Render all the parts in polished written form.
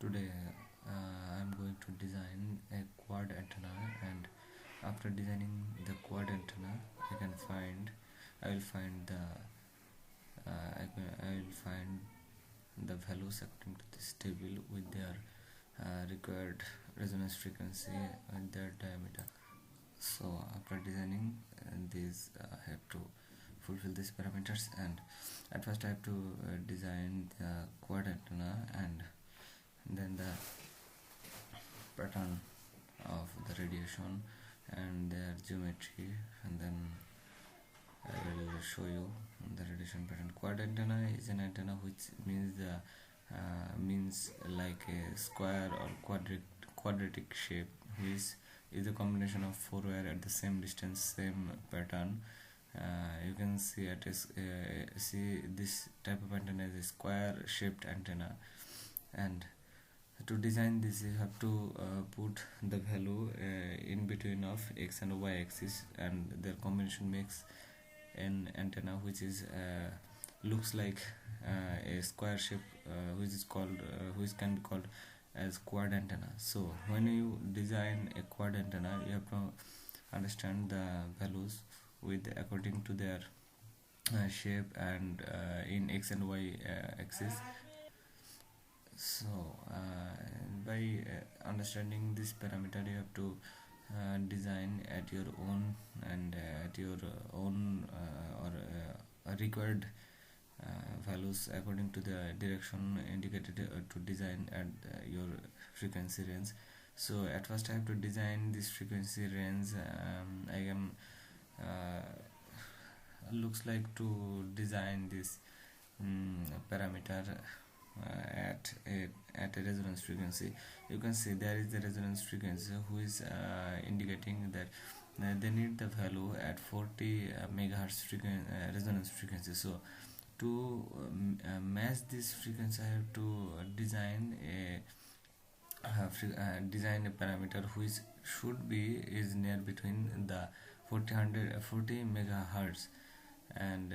Today I'm going to design a quad antenna, and after designing the quad antenna I will find the I will find the values according to this table with their required resonance frequency and their diameter. So after designing these, I have to fulfill these parameters, and at first I have to design the quad antenna and then the pattern of the radiation and their geometry, and then I will show you the radiation pattern. Quad antenna is an antenna which means like a square or quadratic shape, which is a combination of four wire at the same distance, same pattern. You can see see this type of antenna is a square shaped antenna, and to design this you have to put the value in between of x and y axis, and their combination makes an antenna which is looks like a square shape, which can be called as quad antenna. So when you design a quad antenna, you have to understand the values with according to their shape and in x and y axis. So by understanding this parameter, you have to design at your own and at your own or required values according to the direction indicated to design at your frequency range. So at first I have to design this frequency range. I am looks like to design this parameter at a resonance frequency. You can see there is the resonance frequency who is indicating that they need the value at 40 megahertz resonance frequency. So to match this frequency, I have to design a parameter which should be is near between the 40 megahertz, and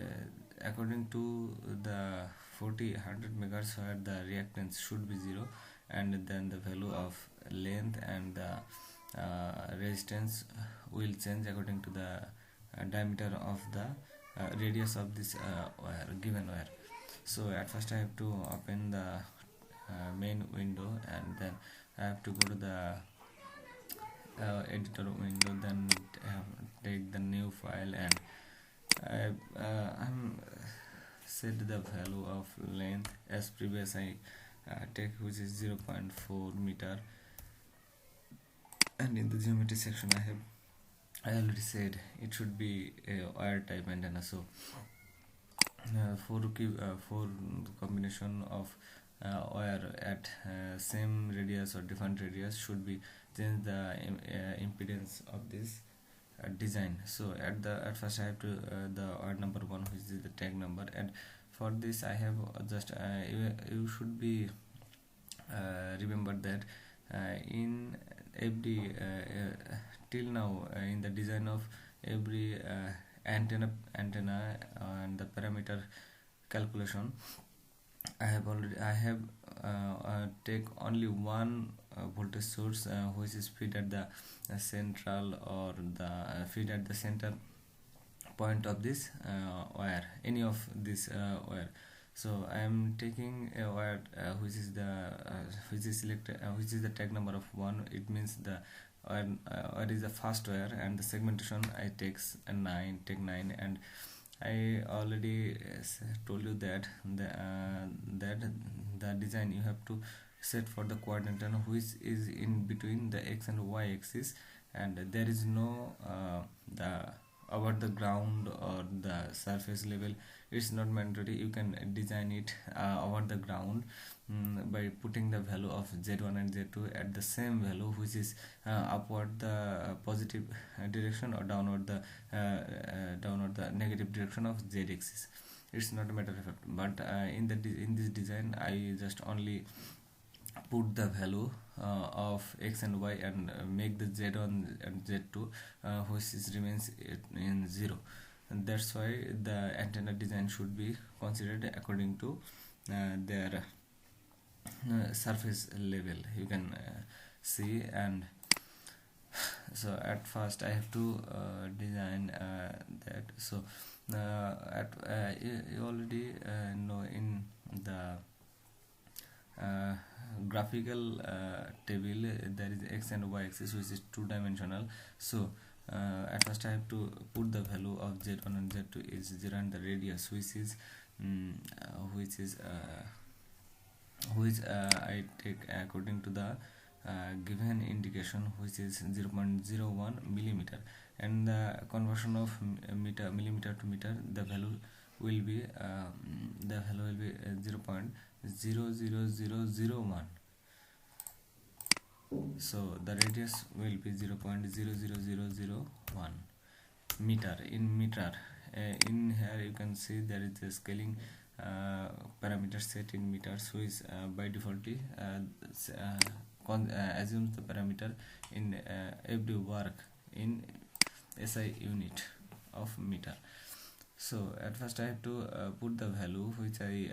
according to the 100 megahertz where the reactance should be 0, and then the value of length and the resistance will change according to the diameter of the radius of this given wire. So at first I have to open the main window, and then I have to go to the editor window, then take the new file, and I'm set the value of length as previous I take, which is 0.4 meter, and in the geometry section I already said it should be a wire type antenna. So four combination of wire at same radius or different radius should be change the impedance of this design. So at first I have to the wire number 1, which is the tag number, and for this I have just you should be remember that in every till now in the design of every antenna and the parameter calculation, I have take only one voltage source which is feed at the central or the feed at the center point of this wire, any of this wire. So I am taking a wire which is the tag number of 1. It means the wire is the first wire, and the segmentation I take 9, and I already told you that the design you have to set for the quad antenna which is in between the x and y axis, and there is no the about the ground or the surface level. It's not mandatory. You can design it over the ground by putting the value of z1 and z2 at the same value, which is upward the positive direction or downward the negative direction of z axis. It's not a matter of fact, but in this design I just only put the value of x and y and make the z1 and z2 which remains in 0, and that's why the antenna design should be considered according to their surface level, you can see. And so at first I have to design that. So you already know in the graphical table there is x and y axis which is two-dimensional. So at first I have to put the value of z1 and z2 is 0, and the radius which is I take according to the given indication, which is 0.01 millimeter, and the conversion of millimeter to meter, the value will be 0.00001. So the radius will be 0.00001 meter. In meter, in here you can see there is a scaling parameter set in meters, which by default assumes the parameter in every work in SI unit of meter. So at first I have to put the value which I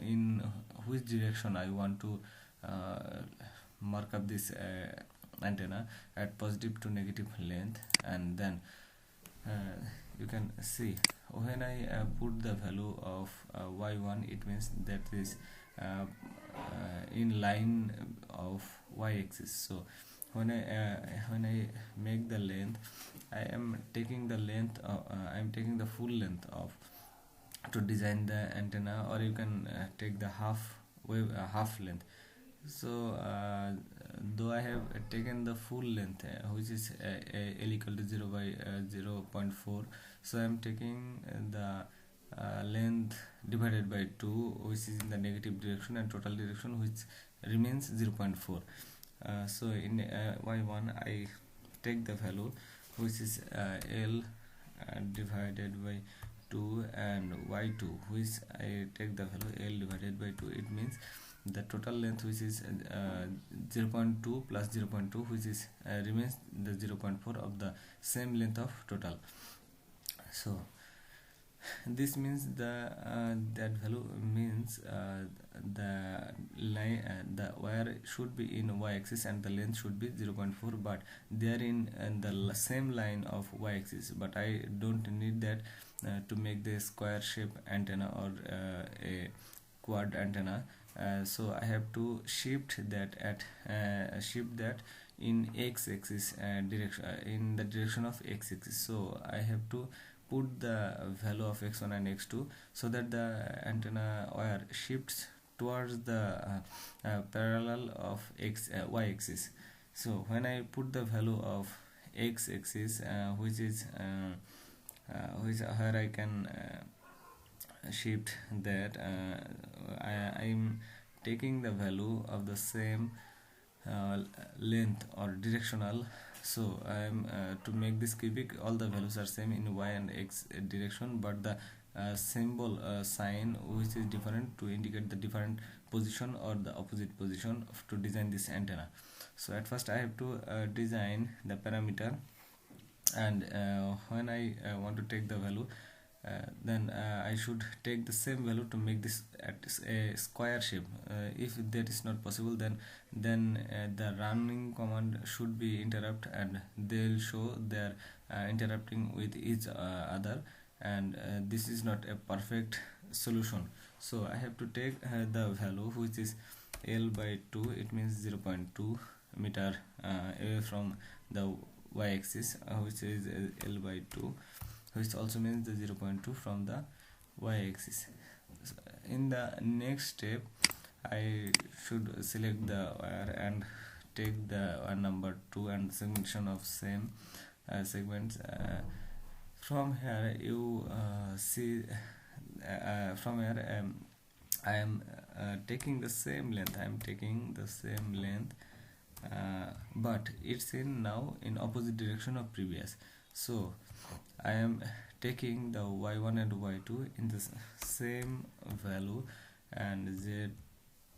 in which direction I want to mark up this antenna at positive to negative length. And then you can see when I put the value of y1, it means that is in line of y-axis. So when I make the length, I am taking the length I am taking the full length of to design the antenna, or you can take the half length. So though I have taken the full length which is L equal to 0 by 0.4, so I am taking the length divided by 2, which is in the negative direction, and total direction which remains 0.4. So in y1 I take the value which is L divided by 2, and y2 which I take the value L divided by 2. It means the total length which is 0.2 plus 0.2, which is remains the 0.4 of the same length of total. So this means the that value means the line the wire should be in y-axis and the length should be 0.4, but they are in the same line of y-axis. But I don't need that to make the square shape antenna or a quad antenna. So I have to shift that in x-axis direction, in the direction of x-axis. So I have to put the value of x1 and x2 so that the antenna wire shifts towards the parallel of y-axis. So when I put the value of x-axis, which is where I can shift that, I am taking the value of the same length or directional. So I am to make this cubic, all the values are same in y and x direction, but the symbol sign which is different to indicate the different position or the opposite position to design this antenna. So at first I have to design the parameter, and when I want to take the value, then I should take the same value to make this at a square shape. If that is not possible, then the running command should be interrupt, and they will show they are interrupting with each other, and this is not a perfect solution. So I have to take the value which is L by 2, it means 0.2 meter away from the y-axis, which is L by 2, which also means the 0.2 from the y-axis. In the next step, I should select the wire and take the number 2 and segmentation of same segments. From here you see from here I am taking the same length. But it's in now in opposite direction of previous. So I am taking the y1 and y2 in the same value, and z2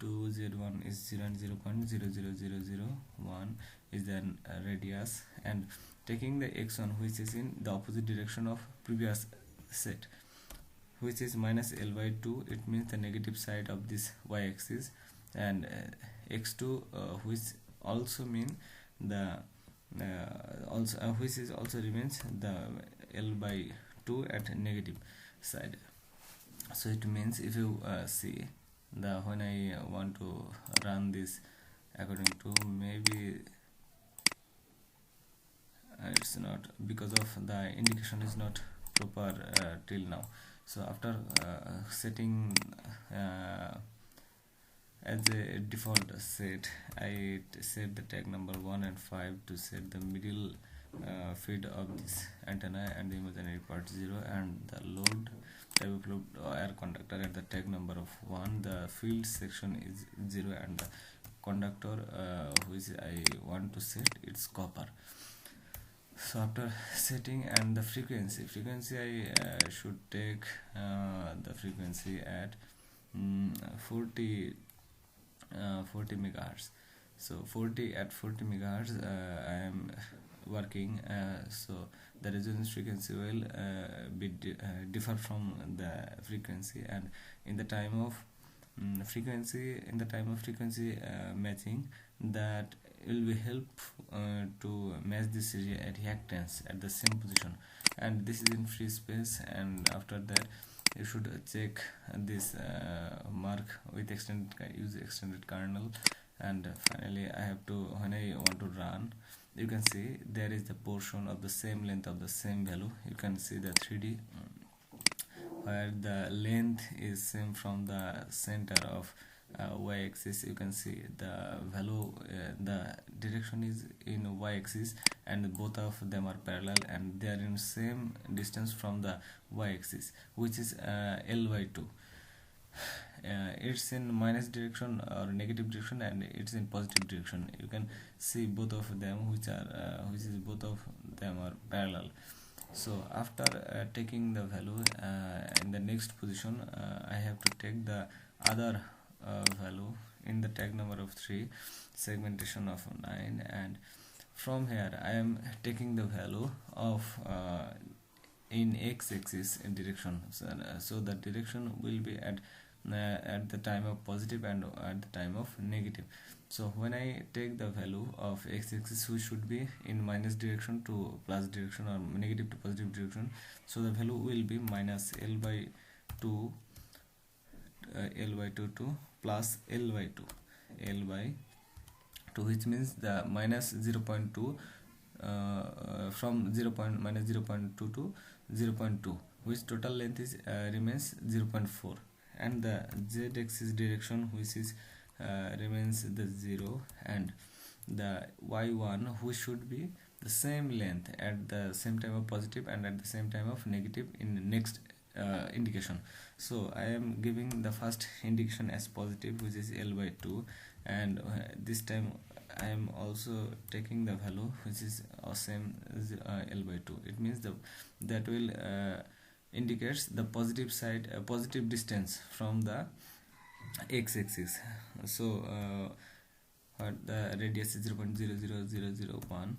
z1 is 0 and 0.00001 is the radius, and taking the x1 which is in the opposite direction of previous set. which is minus L by 2, it means the negative side of this y-axis, and x2 which also mean the which is also remains the L by 2 at negative side. So it means if you see the when I want to run this according to, maybe it's not, because of the indication is not proper till now. So after setting as a default set, I set the tag number 1 and 5 to set the middle feed of this antenna and the imaginary part 0, and the load type of load air conductor at the tag number of 1. The field section is 0, and the conductor which I want to set, it's copper. So after setting, and the frequency I should take the frequency at 40 megahertz. So 40 megahertz I am working, so the resonance frequency will differ from the frequency, and in the time of frequency matching, that will be help to match this reactance at the same position, and this is in free space. And after that you should check this mark with use extended kernel. And finally I have to, when I want to run, you can see there is the portion of the same length of the same value. You can see the 3D where the length is same from the center of y-axis. You can see the value, the direction is in y-axis, and both of them are parallel, and they are in same distance from the y-axis, which is L by 2. It's in minus direction or negative direction, and it's in positive direction. You can see both of them, which is both of them are parallel. So after taking the value in the next position, I have to take the other value in the tag number of 3, segmentation of 9, and from here I am taking the value of in x-axis direction. So the direction will be at the time of positive and at the time of negative. So when I take the value of x-axis, which should be in minus direction to plus direction, or negative to positive direction, so the value will be minus L by 2 to plus L by 2, which means the minus 0.2 from minus 0.2 to 0.2, which total length is remains 0.4, and the z-axis direction, which is remains the 0, and the y1, which should be the same length at the same time of positive and at the same time of negative in the next indication. So I am giving the first indication as positive, which is L by 2, and this time I am also taking the value which is same as L by 2. It means that will indicates the positive side, positive distance from the x-axis. So the radius is 0.00001,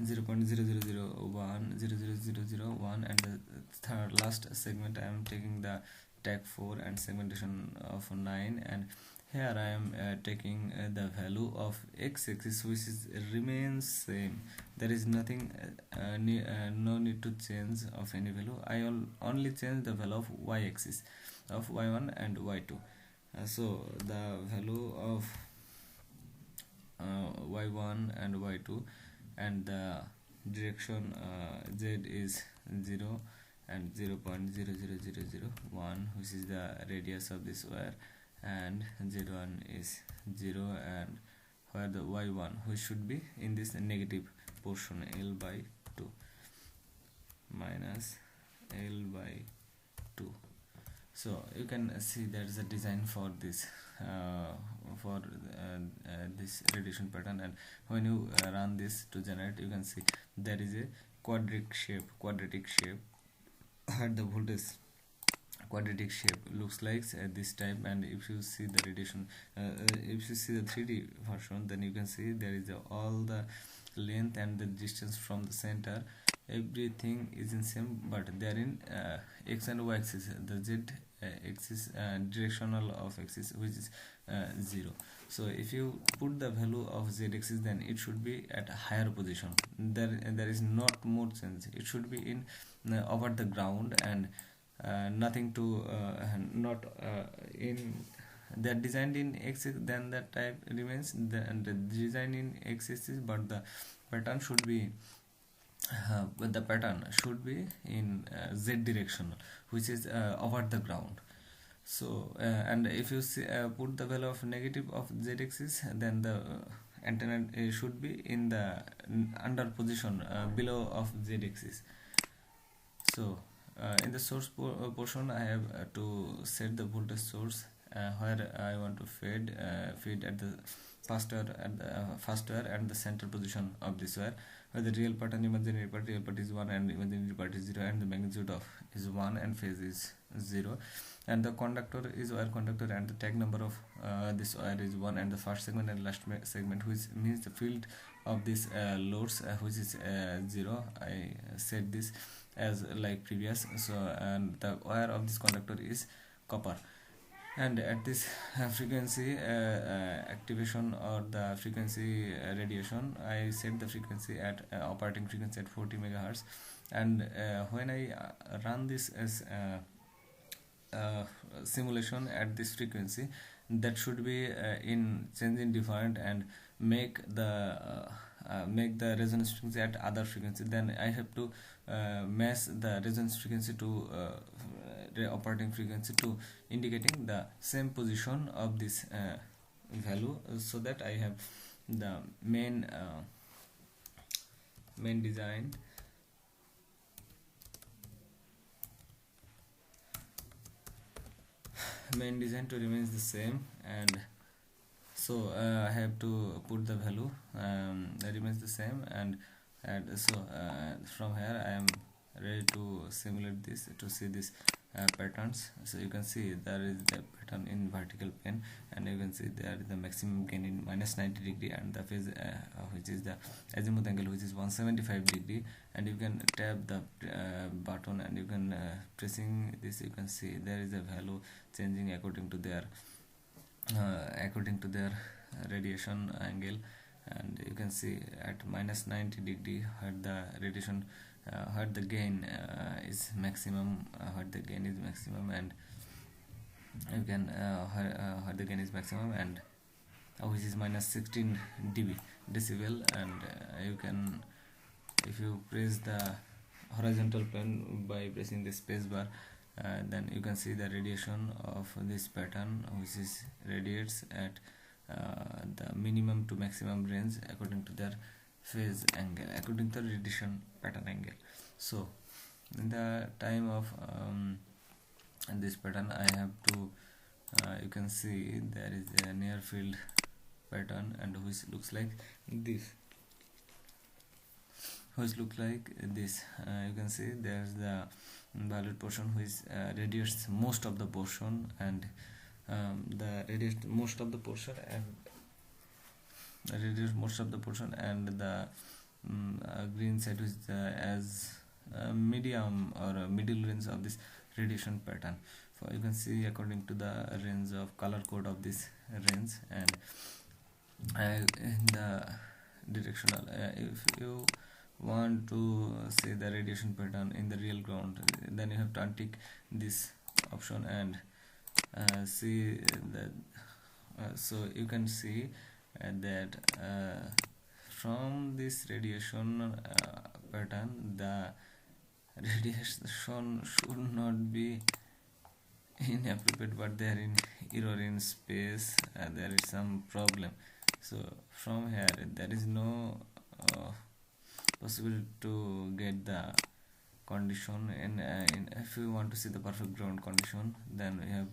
0.00001, and the third last segment I am taking the tag 4 and segmentation of 9, and here I am taking the value of x-axis, which is remains same. There is nothing no need to change of any value. I only change the value of y-axis of y1 and y2. So the value of y1 and y2, and the direction z is 0 and 0.00001, which is the radius of this wire, and z1 is 0, and where the y1, which should be in this negative portion, L by 2 minus L by 2. So you can see there is a design for this this radiation pattern, and when you run this to generate, you can see there is a quadratic shape at the voltage. Quadratic shape looks like this type, and if you see the radiation, if you see the 3D version, then you can see there is all the length and the distance from the center everything is in same, but they are in x and y axis. The z axis, directional of axis, which is 0. So if you put the value of z axis, then it should be at a higher position. There is not more change. It should be in over the ground, and nothing to not in they're designed in x, then the type remains the design in x axis, but the pattern should be in z direction, which is over the ground. So and if you see, put the value of negative of z axis, then the antenna should be in the under position below of z axis. So in the source portion, I have to set the voltage source where I want to feed at the faster and the center position of this wire, where the real part and imaginary part, real part is 1 and imaginary part is 0, and the magnitude of is 1 and phase is 0, and the conductor is wire conductor, and the tag number of this wire is 1, and the first segment and last segment, which means the field of this loads, which is 0. I said this as like previous. So and the wire of this conductor is copper, and at this frequency activation or the frequency radiation, I set the frequency at operating frequency at 40 megahertz, and when I run this as simulation at this frequency, that should be in change in different, and make the resonance frequency at other frequency. Then I have to match the resonance frequency to the operating frequency to indicating the same position of this value, so that I have the main design to remains the same. And so I have to put the value that remains the same, and so from here I am ready to simulate this to see this patterns. So you can see there is the pattern in vertical plane, and you can see there is the maximum gain in -90°, and the phase which is the azimuth angle, which is 175°, and you can tap the button, and you can pressing this, you can see there is a value changing according to their radiation angle. And you can see at -90°, where the radiation where the gain is maximum, and you can where the gain is maximum, and which is -16 decibel, and you can, if you press the horizontal plane by pressing the space bar, then you can see the radiation of this pattern, which is radiates at the minimum to maximum range according to their phase angle, according to the radiation pattern angle. So in the time of this pattern, I have to you can see there is a near field pattern, and which looks like this, you can see there's the violet portion, which radiates most of the portion, and the green side is as medium or middle range of this radiation pattern. So you can see according to the range of color code of this range, and in the directional, if you want to see the radiation pattern in the real ground, then you have to untick this option and see that. So you can see that from this radiation pattern, the radiation should not be inappropriate, but they are in error in space, there is some problem. So from here there is no possible to get the condition, and if you want to see the perfect ground condition, then we have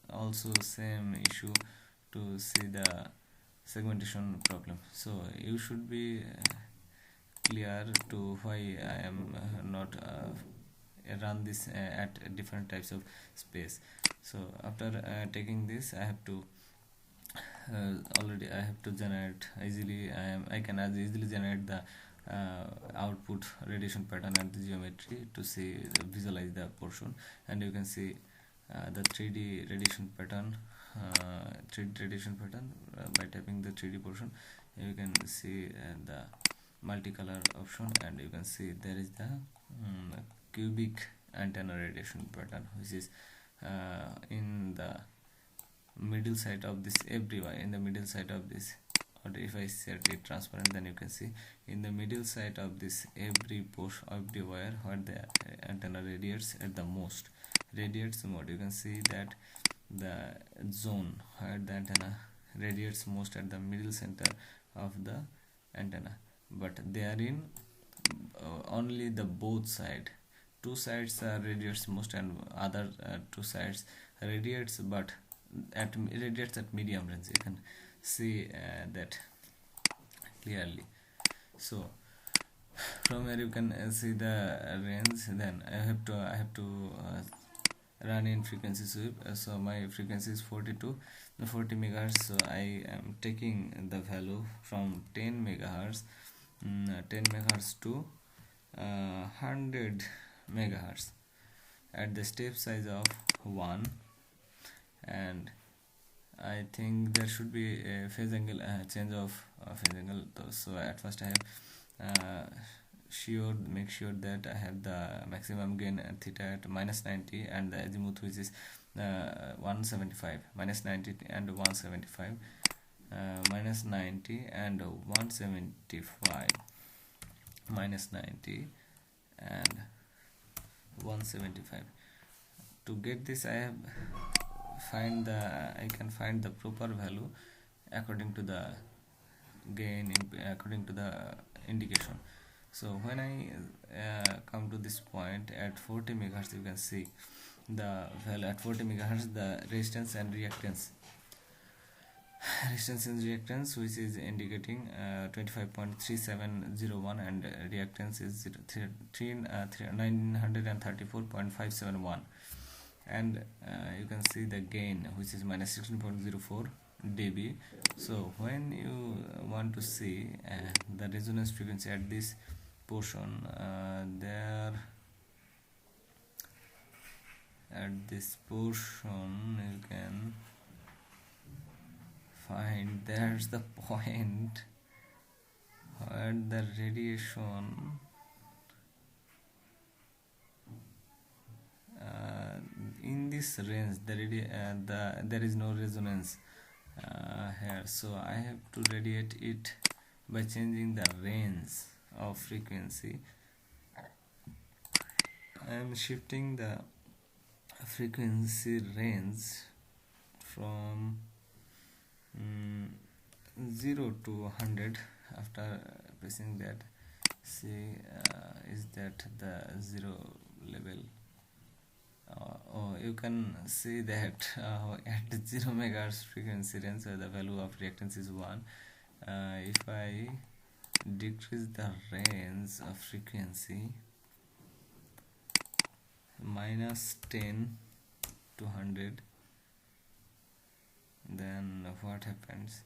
also same issue to see the segmentation problem. So you should be clear to why I am not run this at different types of space. So after taking this, I have to already I have to generate easily. I can as easily generate the output radiation pattern and the geometry to see visualize the portion. And you can see the 3D radiation pattern, by tapping the 3D portion. You can see the multicolor option, and you can see there is the cubic antenna radiation pattern, which is in the middle side of this everywhere. In the middle side of this, or if I set it transparent, then you can see in the middle side of this every portion of the wire where the antenna radiates at the most, radiates mode. You can see that the zone where the antenna radiates most at the middle center of the antenna, but they are in only the both side. Two sides radiates most, and other two sides radiates, but radiates at medium range. You can see that clearly. So from here you can see the range. Then I have to run in frequency sweep. So my frequency is 40 megahertz. So I am taking the value from 10 megahertz to 100 megahertz at the step size of 1. And I think there should be a phase angle change of phase angle. So at first I have make sure that I have the maximum gain theta at -90, and the azimuth, which is 175, -90 and 175, -90 and 175, -90 and 175. To get this, I can find the proper value according to the gain, according to the indication. So when I come to this point at 40 megahertz, you can see the value at 40 megahertz, the resistance and reactance. Resistance and reactance, which is indicating 25.3701, and reactance is 934.571. And you can see the gain, which is -16.04 dB. So when you want to see the resonance frequency at this portion, at this portion you can find there's the point where the radiation in this range, there is no resonance here. So I have to radiate it by changing the range of frequency. I am shifting the frequency range from 0 to 100. After pressing that, see is that the 0 level. You can see that at 0 megahertz frequency range, the value of reactance is 1. If I decrease the range of frequency -10 to 100, then what happens?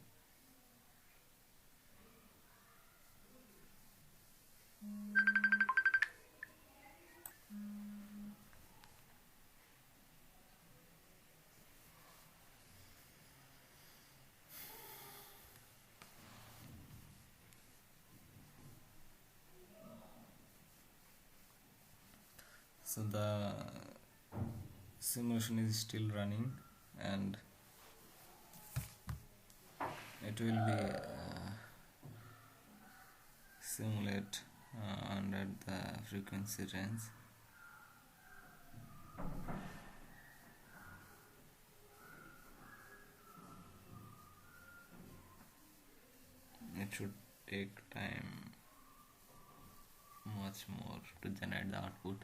So the simulation is still running, and it will be simulate under the frequency range. It should take time much more to generate the output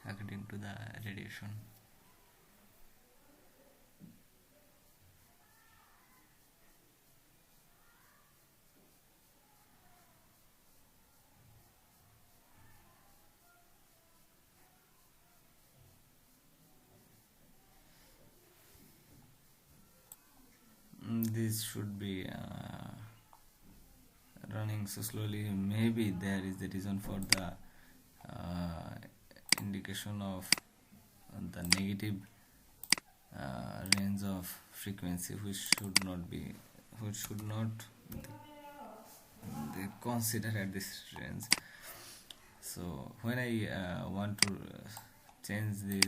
according to the radiation. This should be running so slowly. Maybe there is the reason for the indication of the negative range of frequency, which should not be, which should not they consider at this range. So when I want to change the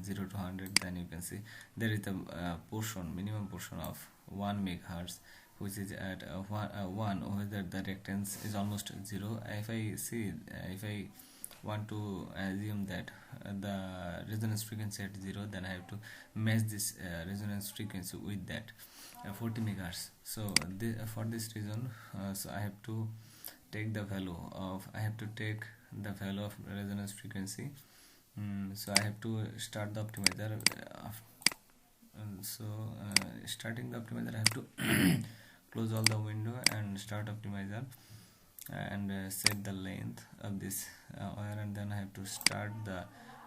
0 to 100, then you can see there is a portion, minimum portion of 1 megahertz, which is at 1, whether the reactance is almost 0. If I see, if I want to assume that the resonance frequency at 0, then I have to match this resonance frequency with that 40 megahertz. So for this reason, so I have to take the value of, I have to take the value of resonance frequency. So I have to start the optimizer. Starting the optimizer, I have to close all the window and start optimizer and set the length of this wire, and then I have to start the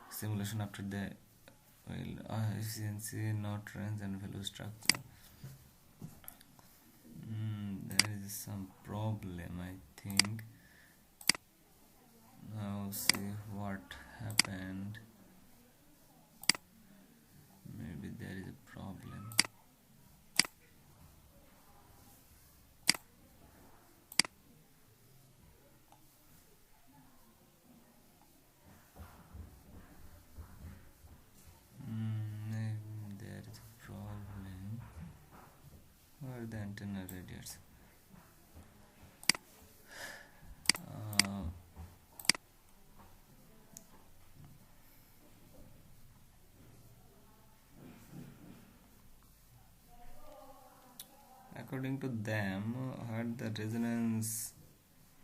simulation after the efficiency, not range and value structure. There is some problem, I think. Now see what happened. Maybe there is a problem. Maybe there is a problem. Where the antenna radiates. According to them, what the resonance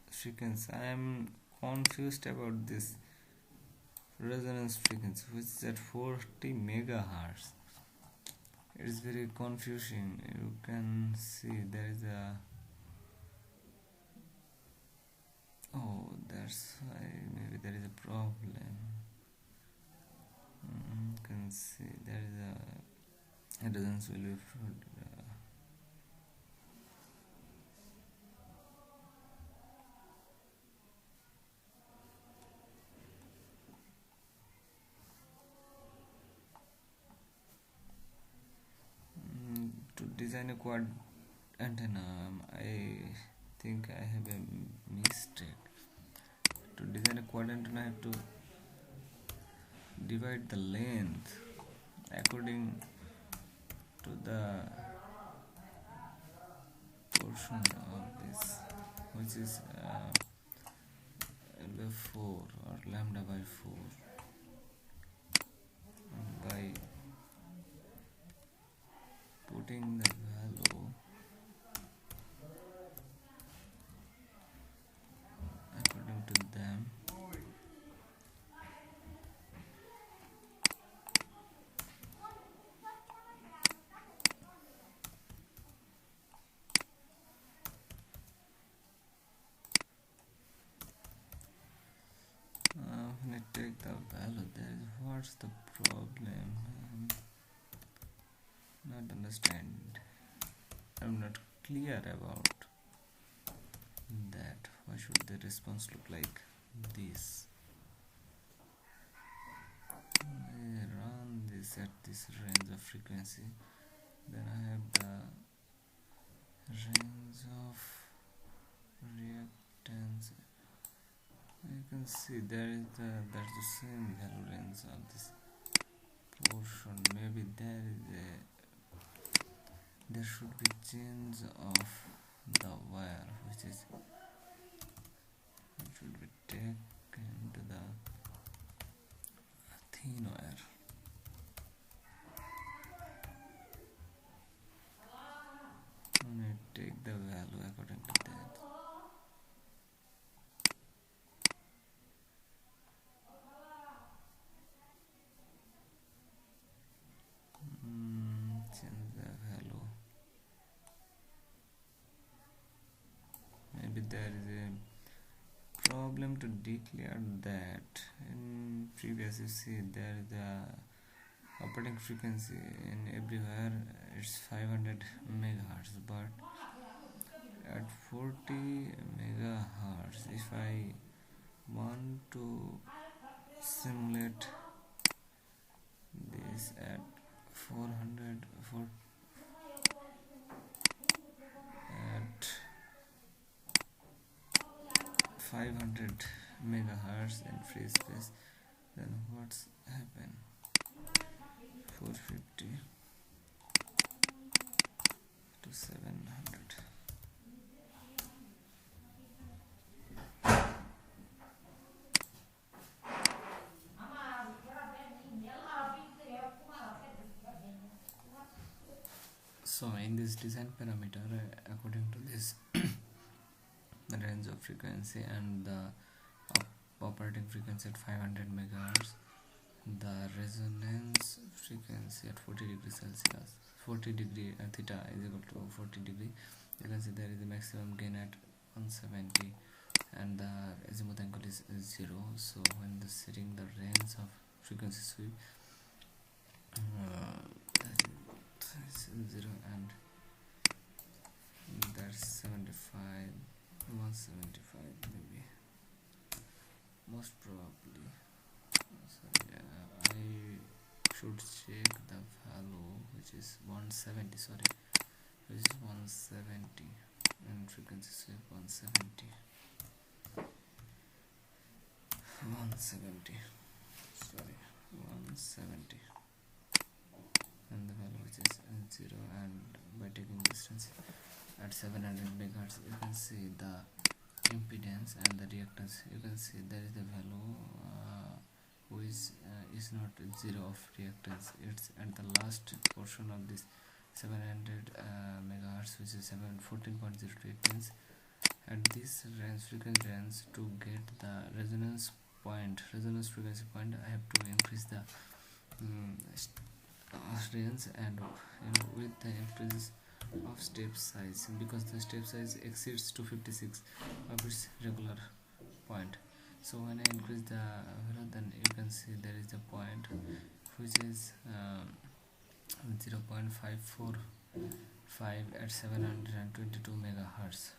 frequency, I am confused about this resonance frequency, which is at 40 megahertz. It is very confusing. You can see there is a, oh, that's why maybe there is a problem. You can see there is a resonance will be to design a quad antenna. I think I have a mistake. To design a quad antenna, I have to divide the length according to the portion of this, which is L4 or lambda by 4, and by putting the value according to them. When I take the value, there is, what's the problem? Not understand. I'm not clear about that. Why should the response look like this? I run this at this range of frequency, then I have the range of reactance. You can see there is that's the same value range of this portion. Maybe there should be change of the wire, which is, it should be taken to the thin wire. And I take the value according to that. Change the value. Maybe there is a problem to declare that. In previous, you see there is the operating frequency in everywhere it's 500 megahertz, but at 40 megahertz. If I want to simulate this at 400 at 500 megahertz in free space, then what's happen? 450 to 700. So in this design parameter, according to this range of frequency and the operating frequency at 500 megahertz, the resonance frequency at 40 degrees Celsius, 40 degree theta is equal to 40 degree. You can see there is a maximum gain at 170 and the azimuth angle is 0. So when the setting the range of frequency sweep, is 0 and that's 75, 175 maybe, most probably. Sorry, I should check the value, which is 170, sorry, which is 170 and frequency sweep 170, sorry, 170, and the value which is 0. And by taking distance at 700 megahertz, you can see the impedance and the reactance. You can see there is the value which is not 0 of reactance. It's at the last portion of this 700 megahertz, which is 14.0 reactance. At this range, frequency range, to get the resonance frequency point, I have to increase the range, and with the increase of step size, because the step size exceeds 256 of its regular point. So when I increase the value, then you can see there is a point which is 0.545 at 722 megahertz.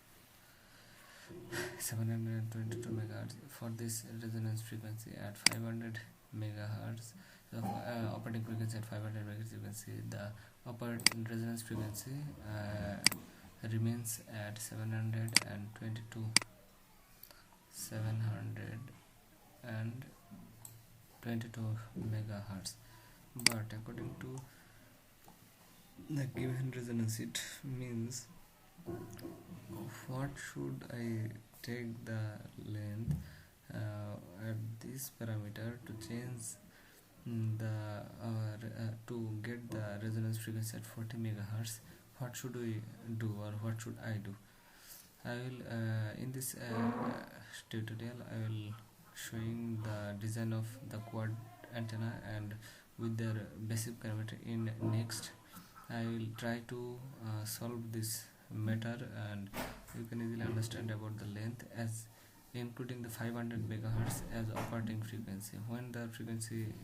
722 megahertz. For this resonance frequency at 500 megahertz, operating frequency at 500 megahertz, you can see the operating resonance frequency remains at 722 megahertz. But according to the given resonance, it means what should I take the length at this parameter to change the to get the resonance frequency at 40 megahertz. What should we do, or what should I do? I will in this tutorial I will showing the design of the quad antenna and with their basic parameter. In next I will try to solve this matter, and you can easily understand about the length, as including the 500 megahertz as operating frequency. When the frequency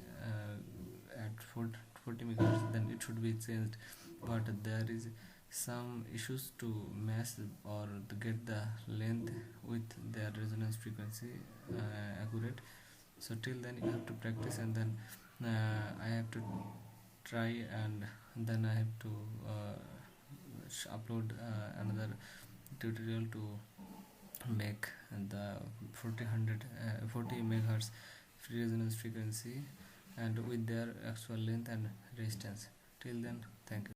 at 40 megahertz, then it should be changed, but there is some issues to match or to get the length with their resonance frequency accurate. So till then you have to practice, and then I have to try, and then I have to upload another tutorial to make the 40 megahertz free resonance frequency and with their actual length and resistance. Till then, thank you.